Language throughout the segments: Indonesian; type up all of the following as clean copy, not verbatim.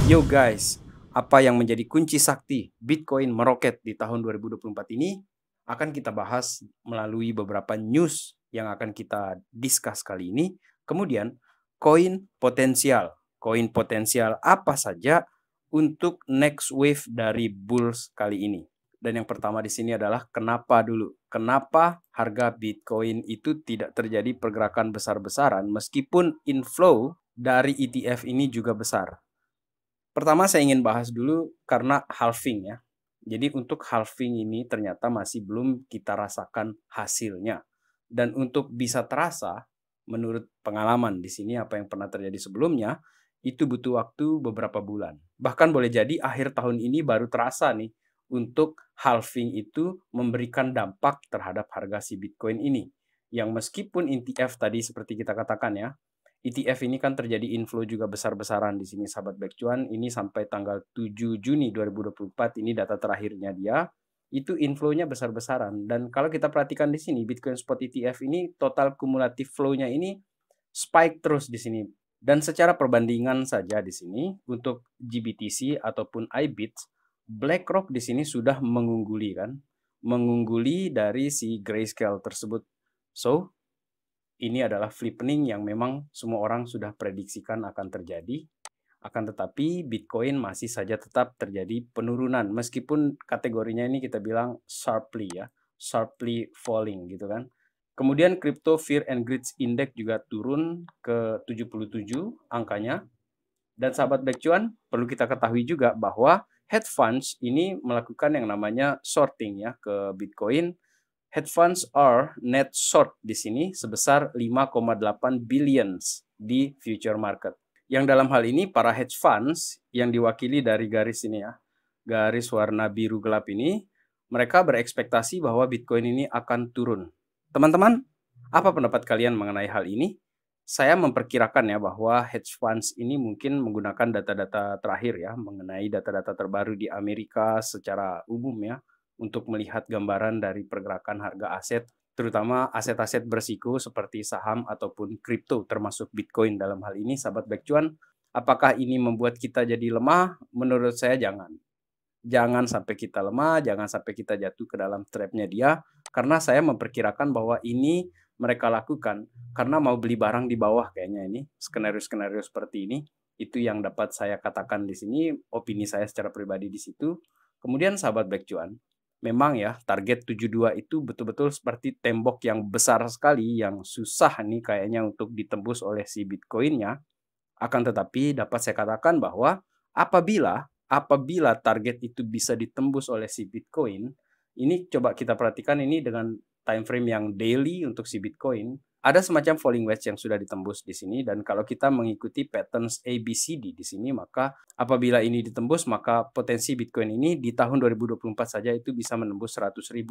Yo guys, apa yang menjadi kunci sakti Bitcoin meroket di tahun 2024 ini akan kita bahas melalui beberapa news yang akan kita discuss kali ini. Kemudian, koin potensial. Koin potensial apa saja untuk next wave dari bulls kali ini? Dan yang pertama di sini adalah kenapa dulu? Kenapa harga Bitcoin itu tidak terjadi pergerakan besar-besaran meskipun inflow dari ETF ini juga besar? Pertama saya ingin bahas dulu karena halving ya. Jadi untuk halving ini ternyata masih belum kita rasakan hasilnya. Dan untuk bisa terasa, menurut pengalaman di sini apa yang pernah terjadi sebelumnya, itu butuh waktu beberapa bulan. Bahkan boleh jadi akhir tahun ini baru terasa nih untuk halving itu memberikan dampak terhadap harga si Bitcoin ini. Yang meskipun ETF tadi seperti kita katakan ya, ETF ini kan terjadi inflow juga besar-besaran di sini sahabat Back Cuan. Ini sampai tanggal 7 Juni 2024 ini data terakhirnya dia. Itu inflow-nya besar-besaran. Dan kalau kita perhatikan di sini Bitcoin Spot ETF ini total kumulatif flow-nya ini spike terus di sini. Dan secara perbandingan saja di sini untuk GBTC ataupun iBITS, BlackRock di sini sudah mengungguli kan. Mengungguli dari si Grayscale tersebut. So, ini adalah flippening yang memang semua orang sudah prediksikan akan terjadi. Akan tetapi Bitcoin masih saja tetap terjadi penurunan. Meskipun kategorinya ini kita bilang sharply ya. Sharply falling gitu kan. Kemudian Crypto Fear and Greed Index juga turun ke 77 angkanya. Dan sahabat Back Cuan, perlu kita ketahui juga bahwa hedge funds ini melakukan yang namanya shorting ya ke Bitcoin. Hedge funds are net short di sini sebesar 5,8 billions di future market. Yang dalam hal ini para hedge funds yang diwakili dari garis ini ya, garis warna biru gelap ini, mereka berekspektasi bahwa Bitcoin ini akan turun. Teman-teman, apa pendapat kalian mengenai hal ini? Saya memperkirakan ya bahwa hedge funds ini mungkin menggunakan data-data terakhir ya, mengenai data-data terbaru di Amerika secara umum ya, untuk melihat gambaran dari pergerakan harga aset, terutama aset-aset berisiko seperti saham ataupun kripto, termasuk Bitcoin dalam hal ini, sahabat Back Cuan. Apakah ini membuat kita jadi lemah? Menurut saya jangan. Jangan sampai kita lemah, jangan sampai kita jatuh ke dalam trapnya dia, karena saya memperkirakan bahwa ini mereka lakukan karena mau beli barang di bawah kayaknya ini, skenario-skenario seperti ini. Itu yang dapat saya katakan di sini, opini saya secara pribadi di situ. Kemudian sahabat Back Cuan, memang ya target 72 itu betul-betul seperti tembok yang besar sekali yang susah nih kayaknya untuk ditembus oleh si Bitcoin-nya. Akan tetapi dapat saya katakan bahwa apabila target itu bisa ditembus oleh si Bitcoin, ini coba kita perhatikan ini dengan time frame yang daily untuk si Bitcoin, ada semacam falling wedge yang sudah ditembus di sini, dan kalau kita mengikuti patterns ABCD di sini, maka apabila ini ditembus, maka potensi Bitcoin ini di tahun 2024 saja itu bisa menembus 100.000.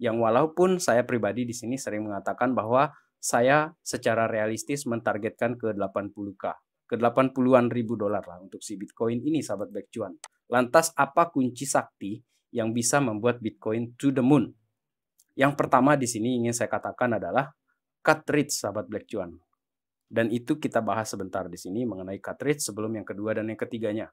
Yang walaupun saya pribadi di sini sering mengatakan bahwa saya secara realistis mentargetkan ke 80K, ke 80-an ribu dolar lah untuk si Bitcoin ini, sahabat Back Cuan. Lantas apa kunci sakti yang bisa membuat Bitcoin to the moon? Yang pertama di sini ingin saya katakan adalah cartridge, sahabat Black Cuan. Dan itu kita bahas sebentar di sini mengenai cartridge sebelum yang kedua dan yang ketiganya.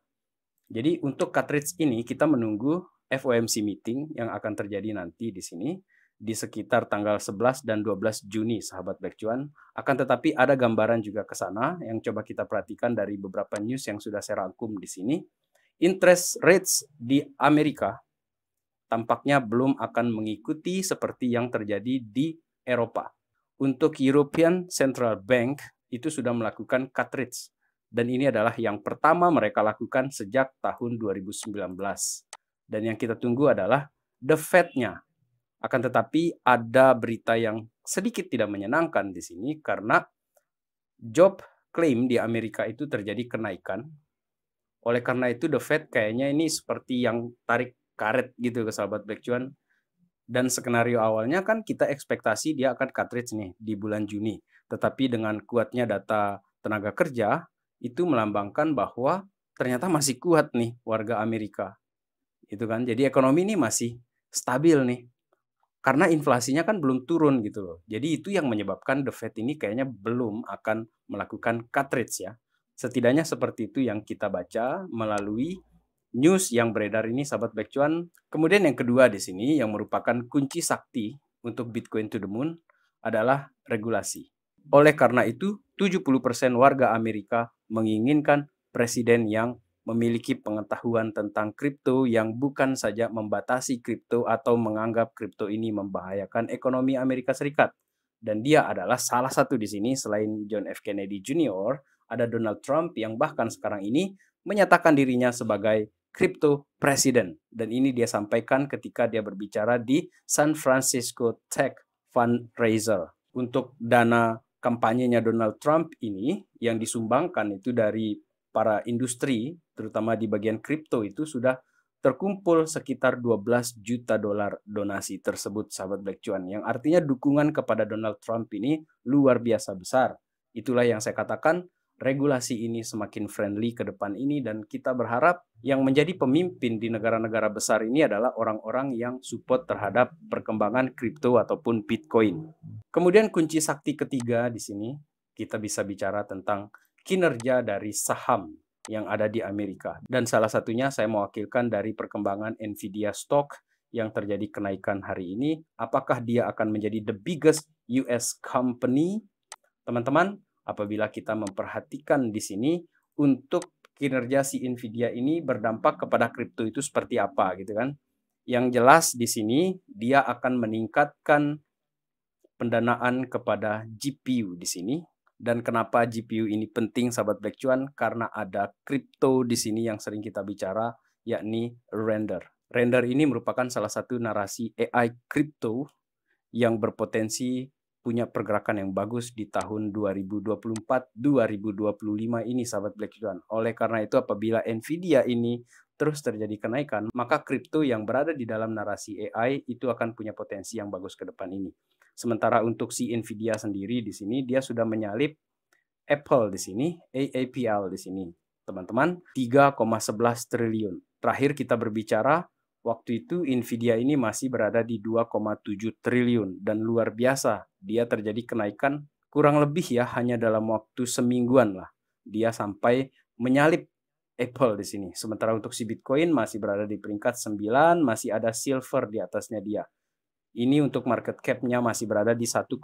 Jadi untuk cartridge ini kita menunggu FOMC meeting yang akan terjadi nanti di sini di sekitar tanggal 11 dan 12 Juni, sahabat Black Cuan. Akan tetapi ada gambaran juga ke sana yang coba kita perhatikan dari beberapa news yang sudah saya rangkum di sini. Interest rates di Amerika tampaknya belum akan mengikuti seperti yang terjadi di Eropa. Untuk European Central Bank itu sudah melakukan cartridge. Dan ini adalah yang pertama mereka lakukan sejak tahun 2019. Dan yang kita tunggu adalah the Fed-nya. Akan tetapi ada berita yang sedikit tidak menyenangkan di sini karena job claim di Amerika itu terjadi kenaikan. Oleh karena itu the Fed kayaknya ini seperti yang tarik karet gitu ke sahabat Black Cuan. Dan skenario awalnya kan kita ekspektasi dia akan cartridge nih di bulan Juni. Tetapi dengan kuatnya data tenaga kerja, itu melambangkan bahwa ternyata masih kuat nih warga Amerika. Itu kan, jadi ekonomi ini masih stabil nih. Karena inflasinya kan belum turun gitu loh. Jadi itu yang menyebabkan the Fed ini kayaknya belum akan melakukan cartridge ya. Setidaknya seperti itu yang kita baca melalui news yang beredar ini, sahabat Black Cuan. Kemudian yang kedua di sini yang merupakan kunci sakti untuk Bitcoin to the moon adalah regulasi. Oleh karena itu, 70% warga Amerika menginginkan presiden yang memiliki pengetahuan tentang kripto yang bukan saja membatasi kripto atau menganggap kripto ini membahayakan ekonomi Amerika Serikat. Dan dia adalah salah satu di sini selain John F. Kennedy Jr., ada Donald Trump yang bahkan sekarang ini menyatakan dirinya sebagai crypto president. Dan ini dia sampaikan ketika dia berbicara di San Francisco Tech Fundraiser. Untuk dana kampanyenya Donald Trump ini yang disumbangkan itu dari para industri, terutama di bagian kripto itu sudah terkumpul sekitar 12 juta dolar donasi tersebut, sahabat Black Cuan. Yang artinya dukungan kepada Donald Trump ini luar biasa besar. Itulah yang saya katakan, regulasi ini semakin friendly ke depan ini, dan kita berharap yang menjadi pemimpin di negara-negara besar ini adalah orang-orang yang support terhadap perkembangan kripto ataupun Bitcoin. Kemudian kunci sakti ketiga di sini, kita bisa bicara tentang kinerja dari saham yang ada di Amerika. Dan salah satunya saya mewakilkan dari perkembangan Nvidia stock yang terjadi kenaikan hari ini. Apakah dia akan menjadi the biggest US company? Teman-teman, apabila kita memperhatikan di sini untuk kinerja si Nvidia ini berdampak kepada kripto itu seperti apa gitu kan. Yang jelas di sini dia akan meningkatkan pendanaan kepada GPU di sini. Dan kenapa GPU ini penting, sahabat Black Cuan? Karena ada kripto di sini yang sering kita bicara, yakni Render. Render ini merupakan salah satu narasi AI kripto yang berpotensi punya pergerakan yang bagus di tahun 2024-2025 ini, sahabat Black Cuan. Oleh karena itu, apabila Nvidia ini terus terjadi kenaikan, maka kripto yang berada di dalam narasi AI itu akan punya potensi yang bagus ke depan ini. Sementara untuk si Nvidia sendiri di sini dia sudah menyalip Apple di sini, AAPL di sini. Teman-teman, 3,11 triliun. Terakhir kita berbicara, waktu itu Nvidia ini masih berada di 2,7 triliun dan luar biasa. Dia terjadi kenaikan kurang lebih ya hanya dalam waktu semingguan lah. Dia sampai menyalip Apple di sini. Sementara untuk si Bitcoin masih berada di peringkat 9, masih ada silver di atasnya dia. Ini untuk market cap-nya masih berada di 1,4,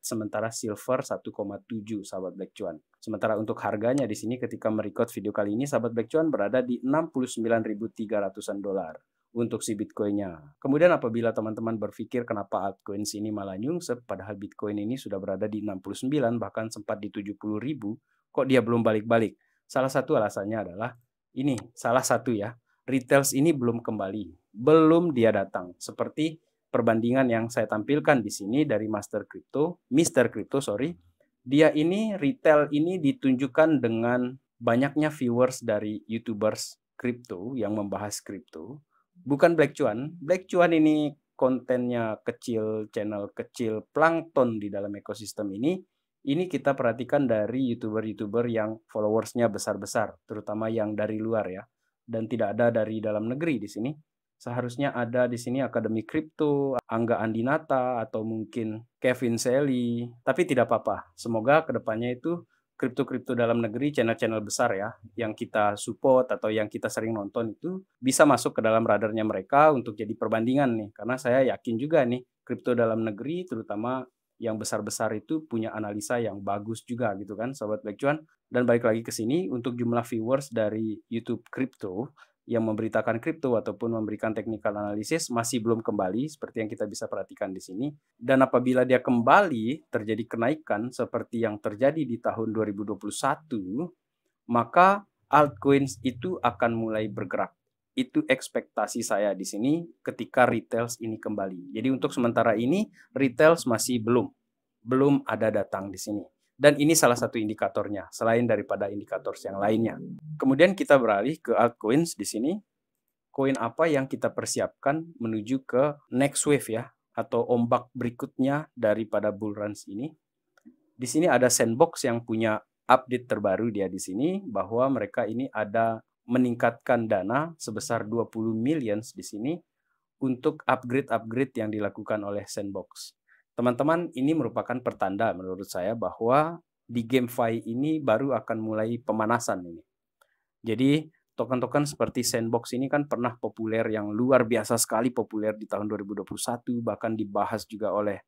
sementara silver 1,7, sahabat Black Cuan. Sementara untuk harganya di sini ketika merecord video kali ini, sahabat Black Cuan berada di 69.300-an dolar untuk si Bitcoin-nya. Kemudian apabila teman-teman berpikir kenapa altcoin sini malah nyungsep, padahal Bitcoin ini sudah berada di 69, bahkan sempat di 70.000, kok dia belum balik-balik? Salah satu alasannya adalah ini, salah satu ya, retails ini belum kembali, belum dia datang. Seperti perbandingan yang saya tampilkan di sini dari Mr. Crypto, dia ini retail ini ditunjukkan dengan banyaknya viewers dari YouTubers kripto yang membahas kripto. Bukan Black Cuan. Black Cuan ini kontennya kecil, channel kecil, plankton di dalam ekosistem ini. Ini kita perhatikan dari YouTuber-YouTuber yang followersnya besar-besar, terutama yang dari luar ya, dan tidak ada dari dalam negeri di sini. Seharusnya ada di sini Akademi Kripto, Angga Andinata, atau mungkin Kevin Selly. Tapi tidak apa-apa. Semoga kedepannya itu kripto-kripto dalam negeri, channel-channel besar ya, yang kita support atau yang kita sering nonton itu bisa masuk ke dalam radarnya mereka untuk jadi perbandingan nih. Karena saya yakin juga nih, kripto dalam negeri terutama yang besar-besar itu punya analisa yang bagus juga gitu kan, Sobat Black Cuan. Dan balik lagi ke sini, untuk jumlah viewers dari YouTube Kripto yang memberitakan kripto ataupun memberikan technical analysis masih belum kembali seperti yang kita bisa perhatikan di sini. Dan apabila dia kembali terjadi kenaikan seperti yang terjadi di tahun 2021, maka altcoins itu akan mulai bergerak. Itu ekspektasi saya di sini ketika retails ini kembali. Jadi untuk sementara ini retails masih belum ada datang di sini. Dan ini salah satu indikatornya, selain daripada indikator yang lainnya. Kemudian kita beralih ke altcoins di sini. Koin apa yang kita persiapkan menuju ke next wave ya, atau ombak berikutnya daripada bull runs ini. Di sini ada Sandbox yang punya update terbaru dia di sini, bahwa mereka ini ada meningkatkan dana sebesar 20 millions di sini untuk upgrade-upgrade yang dilakukan oleh Sandbox. Teman-teman, ini merupakan pertanda menurut saya bahwa di GameFi ini baru akan mulai pemanasan ini. Jadi token-token seperti Sandbox ini kan pernah populer, yang luar biasa sekali populer di tahun 2021, bahkan dibahas juga oleh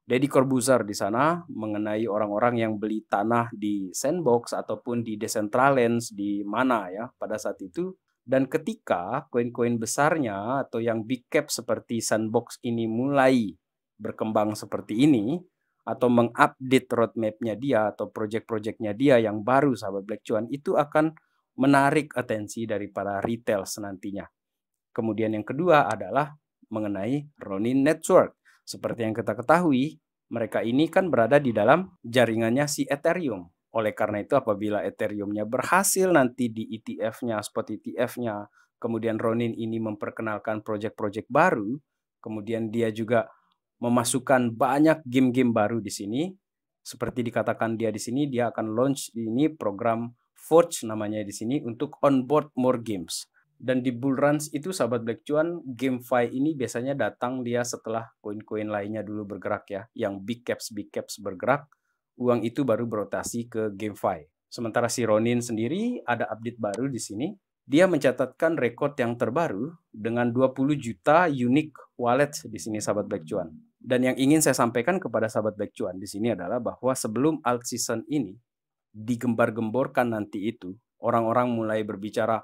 Deddy Corbuzier di sana mengenai orang-orang yang beli tanah di Sandbox ataupun di Decentraland di mana ya pada saat itu. Dan ketika koin-koin besarnya atau yang big cap seperti Sandbox ini mulai berkembang seperti ini, atau mengupdate roadmap-nya dia atau project-projectnya dia yang baru, sahabat Black Cuan, itu akan menarik atensi dari para retail nantinya. Kemudian yang kedua adalah mengenai Ronin Network. Seperti yang kita ketahui, mereka ini kan berada di dalam jaringannya si Ethereum. Oleh karena itu apabila Ethereum-nya berhasil nanti di ETF-nya, spot ETF-nya, kemudian Ronin ini memperkenalkan project-project baru, kemudian dia juga memasukkan banyak game-game baru di sini. Seperti dikatakan dia di sini, dia akan launch ini program Forge namanya di sini untuk onboard more games. Dan di bull runs itu, sahabat Black Cuan, GameFi ini biasanya datang dia setelah koin-koin lainnya dulu bergerak ya. Yang big caps bergerak, uang itu baru berotasi ke GameFi. Sementara si Ronin sendiri ada update baru di sini. Dia mencatatkan rekor yang terbaru dengan 20 juta unique wallet di sini, sahabat Black Cuan. Dan yang ingin saya sampaikan kepada sahabat Black Cuan di sini adalah bahwa sebelum alt season ini digembar-gemborkan nanti itu, orang-orang mulai berbicara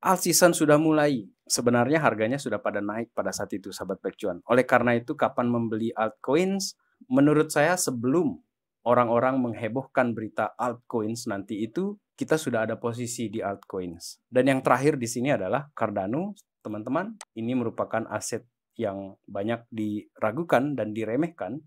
alt season sudah mulai. Sebenarnya harganya sudah pada naik pada saat itu, sahabat Black Cuan. Oleh karena itu, kapan membeli altcoins? Menurut saya sebelum orang-orang menghebohkan berita altcoins nanti itu, kita sudah ada posisi di altcoins. Dan yang terakhir di sini adalah Cardano, teman-teman. Ini merupakan aset yang banyak diragukan dan diremehkan.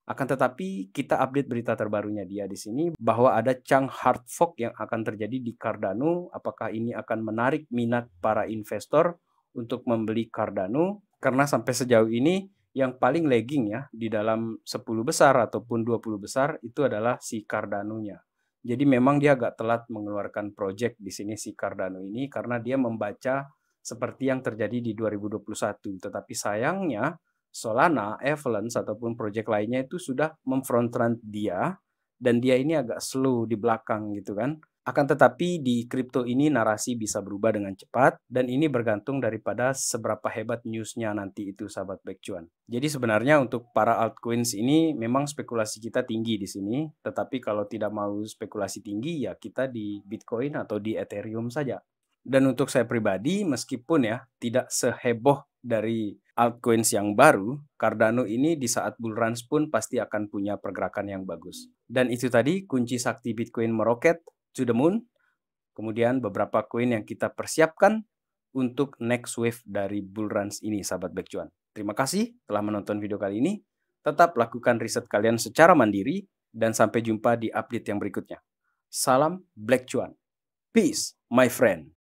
Akan tetapi kita update berita terbarunya dia di sini bahwa ada chunk hard fork yang akan terjadi di Cardano. Apakah ini akan menarik minat para investor untuk membeli Cardano? Karena sampai sejauh ini yang paling lagging ya di dalam 10 besar ataupun 20 besar itu adalah si Cardano-nya. Jadi memang dia agak telat mengeluarkan project di sini si Cardano ini karena dia membaca seperti yang terjadi di 2021. Tetapi sayangnya Solana, Avalanche ataupun project lainnya itu sudah memfront-run dia dan dia ini agak slow di belakang gitu kan. Akan tetapi di kripto ini narasi bisa berubah dengan cepat dan ini bergantung daripada seberapa hebat newsnya nanti itu, sahabat Black Cuan. Jadi sebenarnya untuk para altcoins ini memang spekulasi kita tinggi di sini, tetapi kalau tidak mau spekulasi tinggi ya kita di Bitcoin atau di Ethereum saja. Dan untuk saya pribadi, meskipun ya tidak seheboh dari altcoins yang baru, Cardano ini di saat bull runs pun pasti akan punya pergerakan yang bagus. Dan itu tadi kunci sakti Bitcoin meroket to the moon. Kemudian beberapa koin yang kita persiapkan untuk next wave dari bull runs ini, sahabat Black Cuan. Terima kasih telah menonton video kali ini. Tetap lakukan riset kalian secara mandiri dan sampai jumpa di update yang berikutnya. Salam Black Cuan. Peace, my friend.